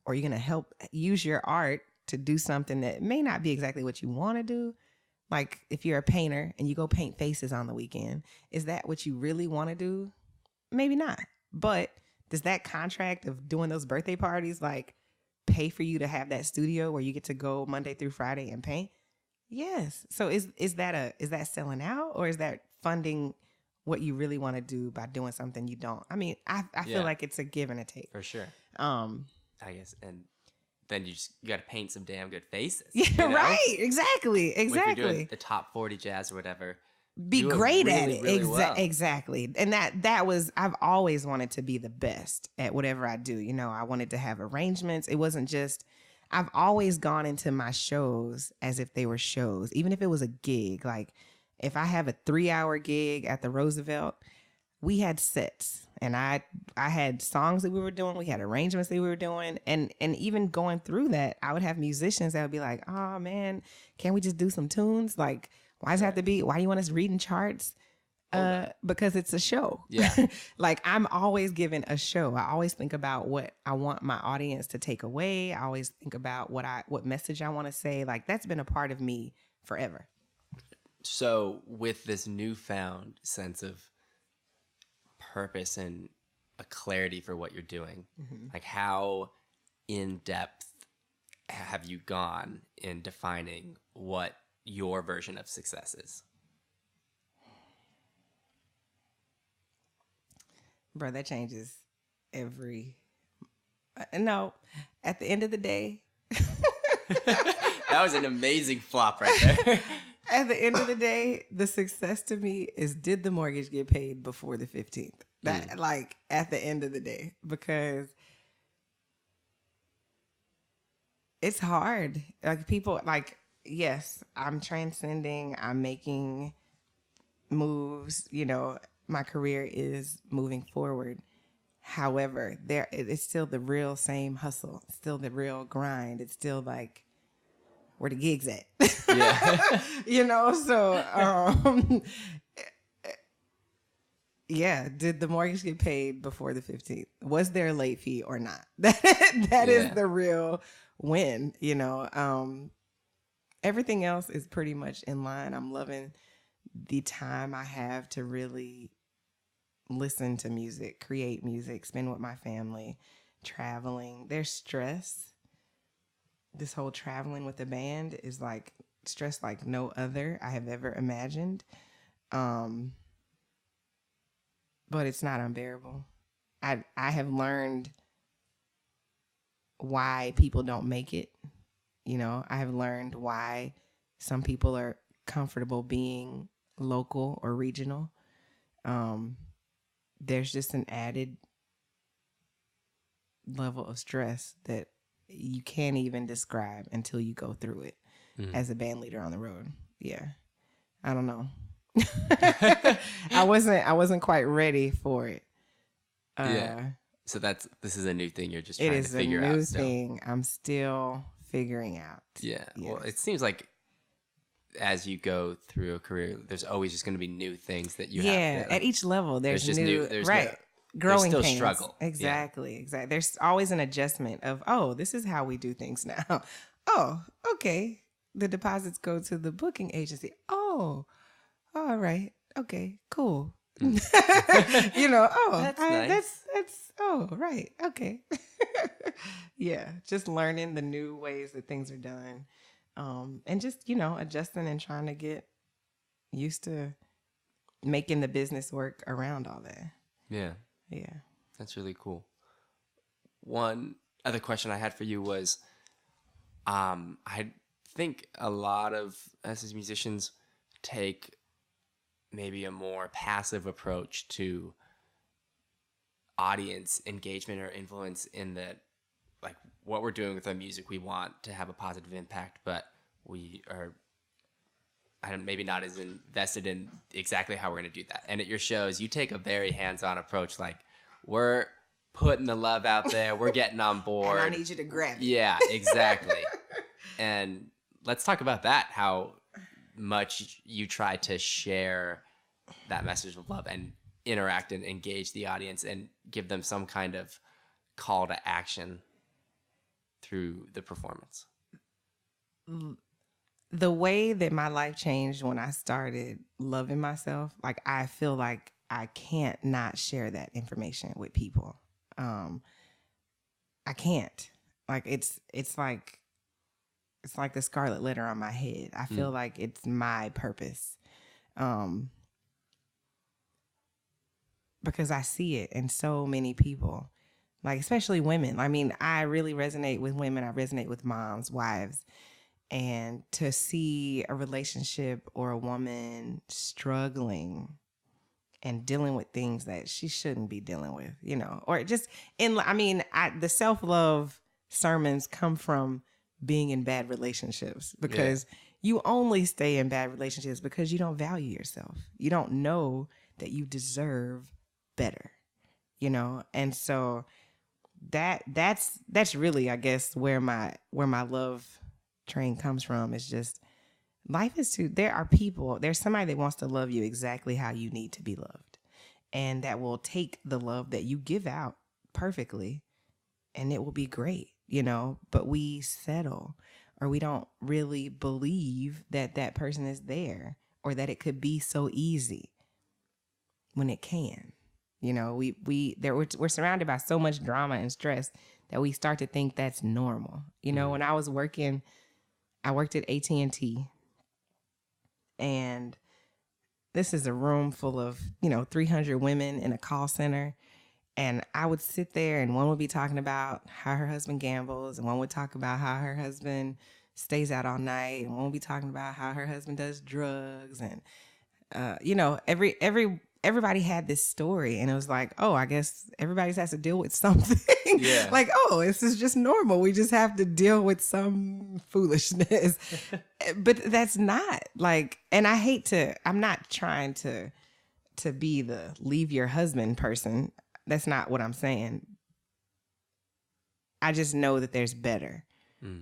or you're going to use your art to do something that may not be exactly what you want to do. Like, if you're a painter and you go paint faces on the weekend, is that what you really want to do? Maybe not. But does that contract of doing those birthday parties like pay for you to have that studio where you get to go Monday through Friday and paint? Yes. So is that selling out, or is that funding what you really want to do by doing something you don't? I mean, I feel like it's a give and a take. For sure. I guess, and then you got to paint some damn good faces. Yeah, you know? Right. Exactly. If you're doing the top 40 jazz or whatever, be great really, at it. Really well. Exactly. And that was, I've always wanted to be the best at whatever I do. You know, I wanted to have arrangements. It wasn't just, I've always gone into my shows as if they were shows, even if it was a gig. Like, if I have a 3-hour gig at the Roosevelt, we had sets, and I had songs that we were doing. We had arrangements that we were doing. And even going through that, I would have musicians that would be like, oh man, can't we just do some tunes? Like, why does it have to be, why do you want us reading charts? Because it's a show. Yeah. Like, I'm always given a show. I always think about what I want my audience to take away. I always think about what message I want to say. Like, that's been a part of me forever. So with this newfound sense of purpose and a clarity for what you're doing, like, how in depth have you gone in defining what your version of success is? Bro, that changes no, at the end of the day, That was an amazing flop right there. At the end of the day, the success to me is, did the mortgage get paid before the 15th? That like at the end of the day, because it's hard. Like people like, yes, I'm transcending, I'm making moves, you know, my career is moving forward. However, it's still the real same hustle, still the real grind. It's still like where the gigs at. Yeah. You know, so yeah, did the mortgage get paid before the 15th? Was there a late fee or not? That is the real win, you know. Everything else is pretty much in line. I'm loving the time I have to really listen to music, create music, spend with my family, traveling. There's stress. This whole traveling with the band is like stress like no other I have ever imagined. But it's not unbearable. I have learned why people don't make it. You know, I have learned why some people are comfortable being local or regional. There's just an added level of stress that you can't even describe until you go through it as a band leader on the road. Yeah. I don't know. I wasn't quite ready for it. So this is a new thing you're just trying to figure out. It is a new thing I'm still figuring out. Yeah. Yes. Well, it seems like as you go through a career, there's always just going to be new things that you have to. Yeah, at each level, there's just new, right. Growing there's still pains. Struggle. Exactly, exactly. There's always an adjustment of, oh, this is how we do things now. Oh, okay. The deposits go to the booking agency. Oh, all right. Okay, cool. You know, that's nice. That's oh, right. Okay. Yeah, just learning the new ways that things are done. And just, you know, adjusting and trying to get used to making the business work around all that. Yeah. Yeah. That's really cool. One other question I had for you was, I think a lot of us as musicians take maybe a more passive approach to audience engagement or influence, in that, like, what we're doing with our music, we want to have a positive impact, but we are maybe not as invested in exactly how we're going to do that. And at your shows, you take a very hands-on approach. Like, we're putting the love out there. We're getting on board. And I need you to grab it. Yeah, exactly. And let's talk about that, how much you try to share that message of love and interact and engage the audience and give them some kind of call to action through the performance. The way that my life changed when I started loving myself, like, I feel like I can't not share that information with people. I can't. Like, it's like the scarlet letter on my head. I feel like it's my purpose. Because I see it in so many people, like, especially women. I mean, I really resonate with women. I resonate with moms, wives. And to see a relationship or a woman struggling and dealing with things that she shouldn't be dealing with, you know, or just the self-love sermons come from being in bad relationships, because you only stay in bad relationships because you don't value yourself. You don't know that you deserve better, you know? And so that's really, I guess, where my love train comes from. Is just, life is there's somebody that wants to love you exactly how you need to be loved, and that will take the love that you give out perfectly, and it will be great, you know. But we settle, or we don't really believe that that person is there, or that it could be so easy when it can. You know, we're surrounded by so much drama and stress that we start to think that's normal. You know, when I worked at AT&T, and this is a room full of, 300 women in a call center. And I would sit there, and one would be talking about how her husband gambles, and one would talk about how her husband stays out all night and won't be talking about how her husband does drugs. And everybody had this story, and it was like, oh, I guess everybody has to deal with something. Yeah. Like, oh, this is just normal. We just have to deal with some foolishness. But that's not like, and I'm not trying to be the leave your husband person. That's not what I'm saying. I just know that there's better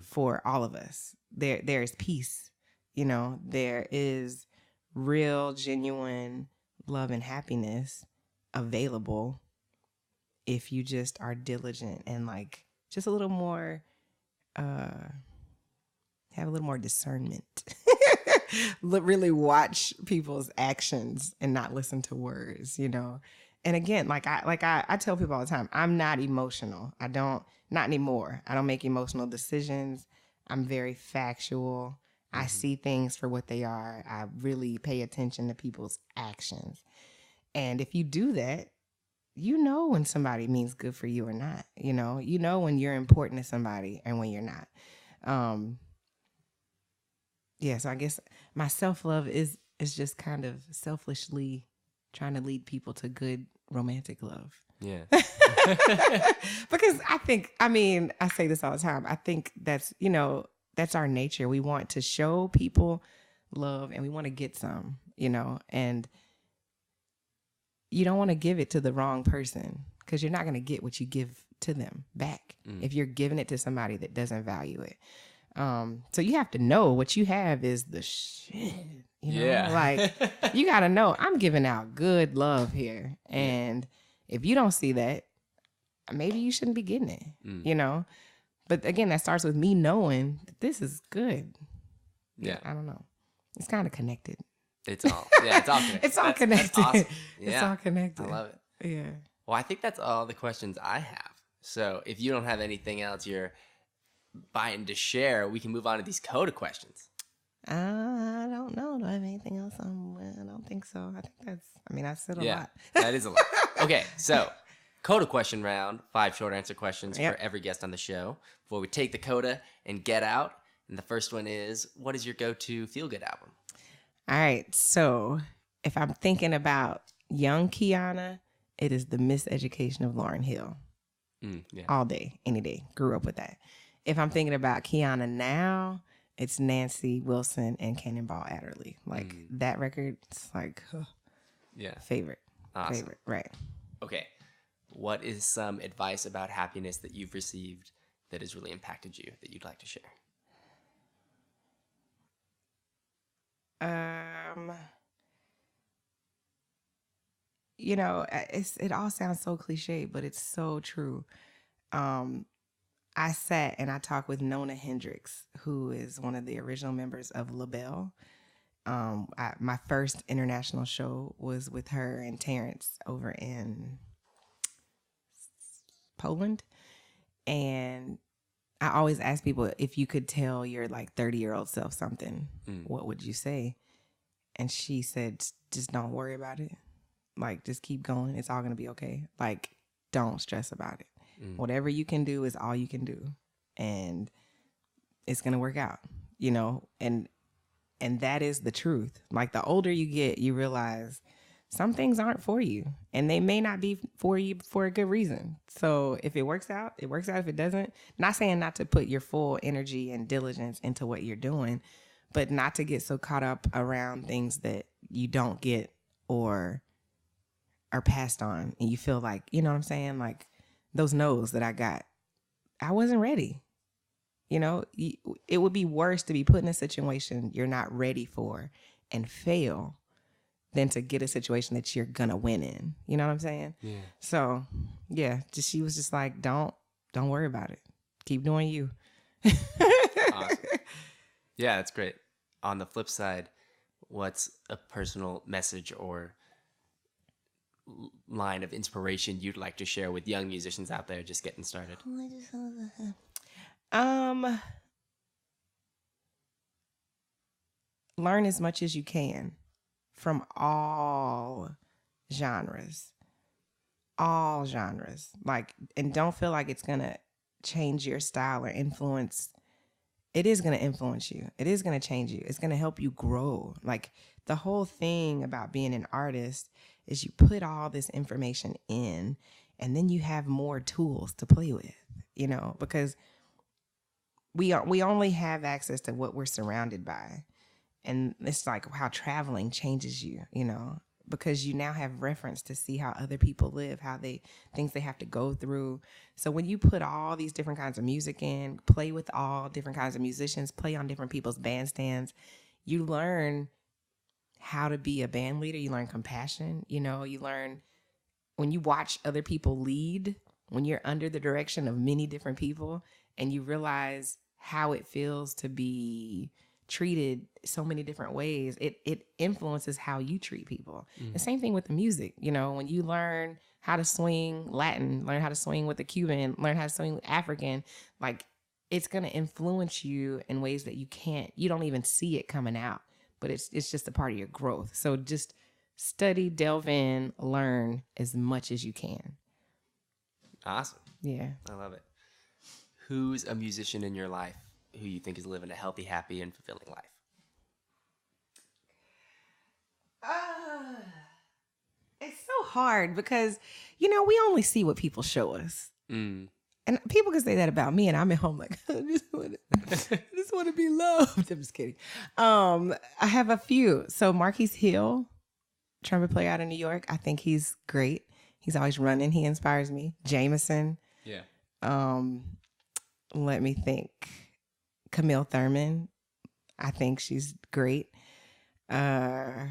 for all of us. There is peace. There is real, genuine love and happiness available if you just are diligent and like just a little more, have a little more discernment. Really watch people's actions and not listen to words, And again, like I tell people all the time, I'm not emotional. Not anymore. I don't make emotional decisions. I'm very factual. I see things for what they are. I really pay attention to people's actions. And if you do that, when somebody means good for you or not. You know when you're important to somebody and when you're not. So I guess my self-love is just kind of selfishly trying to lead people to good romantic love. Yeah. Because I say this all the time. I think that's our nature. We want to show people love and we want to get some, and you don't want to give it to the wrong person because you're not going to get what you give to them back if you're giving it to somebody that doesn't value it. So you have to know what you have is the shit, Yeah. Like you got to know I'm giving out good love here. And if you don't see that, maybe you shouldn't be getting it, But again, that starts with me knowing that this is good. Yeah. I don't know. It's kind of connected. It's all connected. It's all connected. That's awesome. Yeah. It's all connected. I love it. Yeah. Well, I think that's all the questions I have. So if you don't have anything else you're biting to share, we can move on to these coda questions. I don't know. Do I have anything else? I don't think so. I think I said a lot. That is a lot. Okay, so coda question round, 5 short answer questions for every guest on the show before we take the coda and get out. And the first one is, what is your go-to feel-good album? All right, so if I'm thinking about young Quiana, it is The Miseducation of Lauryn Hill. All day, any day. Grew up with that. If I'm thinking about Quiana now, it's Nancy Wilson and Cannonball Adderley. Like that record, it's like favorite. Awesome. Favorite, right. Okay. What is some advice about happiness that you've received that has really impacted you that you'd like to share? It all sounds so cliche, but it's so true. I sat and I talked with Nona Hendrix, who is one of the original members of LaBelle. My first international show was with her and Terrence over in Poland. And I always ask people, if you could tell your 30-year-old self something, what would you say? And she said, just don't worry about it. Just keep going. It's all going to be okay. Don't stress about it. Whatever you can do is all you can do. And it's going to work out, and that is the truth. The older you get, you realize some things aren't for you and they may not be for you for a good reason. So if it works out, it works out. If it doesn't, not saying not to put your full energy and diligence into what you're doing, but not to get so caught up around things that you don't get or are passed on. And you feel you know what I'm saying? Those no's that I got, I wasn't ready. It would be worse to be put in a situation you're not ready for and fail than to get a situation that you're going to win in. You know what I'm saying? Yeah. So, she was just don't worry about it. Keep doing you. Awesome. Yeah, that's great. On the flip side, what's a personal message or line of inspiration you'd like to share with young musicians out there just getting started? Learn as much as you can from all genres. And don't feel like it's going to change your style or influence it is going to influence you. It is going to change you. It's going to help you grow. Like, the whole thing about being an artist is you put all this information in, and then you have more tools to play with, you know, because we only have access to what we're surrounded by. And it's like how traveling changes you, you know, because you now have reference to see how other people live, things they have to go through. So when you put all these different kinds of music in, play with all different kinds of musicians, play on different people's bandstands, you learn how to be a band leader. You learn compassion. You know, you learn when you watch other people lead, when you're under the direction of many different people, and you realize how it feels to be treated so many different ways, it influences how you treat people. The same thing with the music. You know, when you learn how to swing Latin, learn how to swing with the Cuban, learn how to swing African, like, it's going to influence you in ways that you don't even see it coming out, but it's just a part of your growth. So just study, delve in, learn as much as you can. Awesome. Yeah. I love it. Who's a musician in your life who you think is living a healthy, happy, and fulfilling life? It's so hard because, you know, we only see what people show us. And people can say that about me, and I'm at home like, I just want to be loved. I'm just kidding. I have a few. So Marquise Hill, trumpet player out of New York. I think he's great. He's always running. He inspires me. Jameson. Yeah. Let me think. Camille Thurman. I think she's great. Let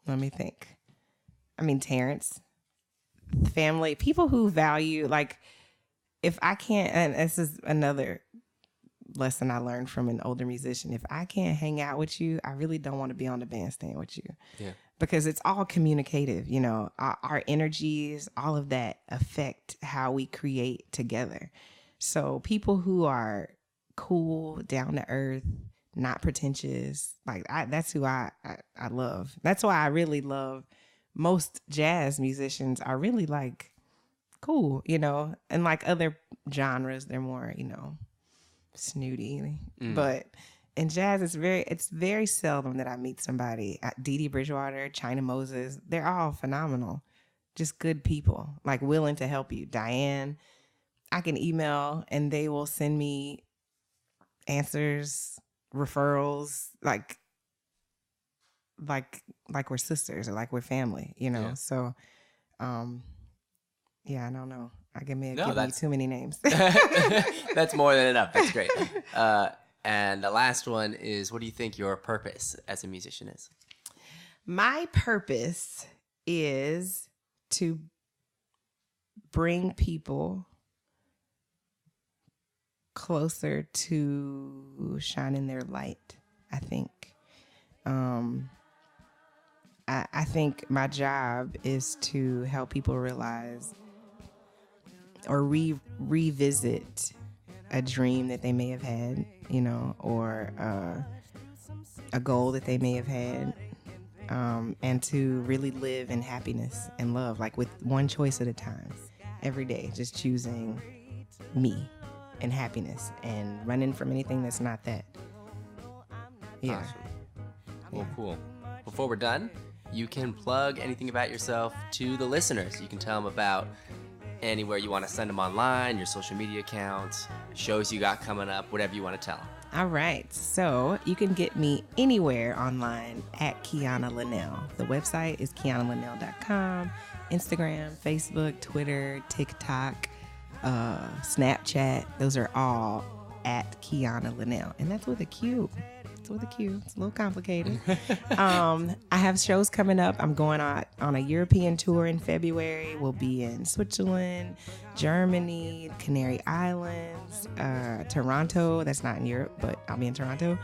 me think. I mean, Terrence. Family. People who value, like, if I can't, and this is another lesson I learned from an older musician. If I can't hang out with you, I really don't want to be on the bandstand with you. Yeah. Because it's all communicative, you know, our energies, all of that affect how we create together. So people who are cool, down to earth, not pretentious, like that's who I love. That's why I really love most jazz musicians are really like cool, you know, and like other genres, they're more, you know, snooty. But in jazz, it's very seldom that I meet somebody. Dee Dee Bridgewater, China Moses, they're all phenomenal. Just good people, like willing to help you. Diane, I can email and they will send me answers, referrals, like we're sisters or like we're family, you know? Yeah. So, yeah, I don't know. I may have given you too many names. That's more than enough. That's great. And the last one is, what do you think your purpose as a musician is? My purpose is to bring people closer to shining their light, I think. I think my job is to help people realize or revisit a dream that they may have had, you know, or a goal that they may have had, and to really live in happiness and love, like with one choice at a time, every day, just choosing me and happiness and running from anything that's not that. Yeah. Awesome. Well, cool. Before we're done, you can plug anything about yourself to the listeners. You can tell them about anywhere you want to send them online, your social media accounts, shows you got coming up, whatever you want to tell them. All right. So you can get me anywhere online at Quiana Lynell. The website is QuianaLynell.com. Instagram, Facebook, Twitter, TikTok, Snapchat. Those are all at Quiana Lynell. And that's with a Q. It's with a Q. It's a little complicated. I have shows coming up. I'm going on a European tour in February. We'll be in Switzerland, Germany, Canary Islands, Toronto. That's not in Europe, but I'll be in Toronto.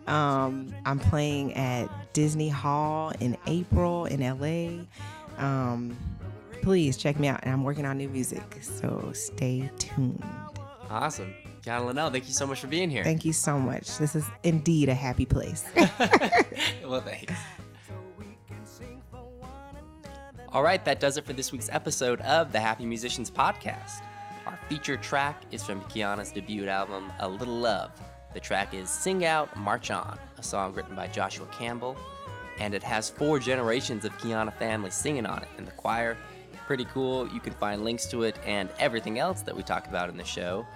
I'm playing at Disney Hall in April in LA. Please check me out. And I'm working on new music, so stay tuned. Awesome. Quiana Lynell, thank you so much for being here. Thank you so much. This is indeed a happy place. Well, thanks. All right, that does it for this week's episode of the Happy Musicians Podcast. Our featured track is from Quiana's debut album, A Little Love. The track is Sing Out, March On, a song written by Joshua Campbell, and it has 4 generations of Quiana family singing on it in the choir. Pretty cool. You can find links to it and everything else that we talk about in the show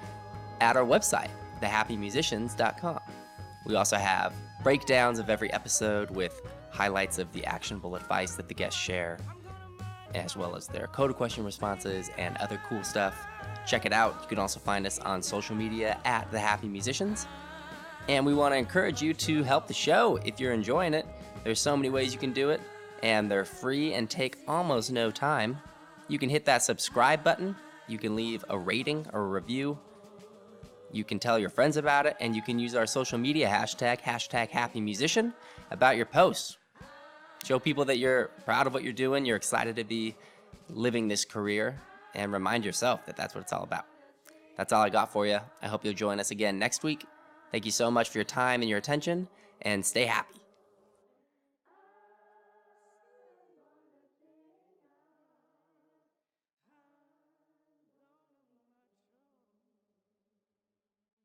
at our website, thehappymusicians.com. We also have breakdowns of every episode with highlights of the actionable advice that the guests share, as well as their code question responses and other cool stuff. Check it out. You can also find us on social media at The Happy Musicians. And we want to encourage you to help the show if you're enjoying it. There's so many ways you can do it, and they're free and take almost no time. You can hit that subscribe button. You can leave a rating or a review. You can tell your friends about it, and you can use our social media hashtag #HappyMusician about your posts. Show people that you're proud of what you're doing, you're excited to be living this career, and remind yourself that that's what it's all about. That's all I got for you. I hope you'll join us again next week. Thank you so much for your time and your attention, and stay happy.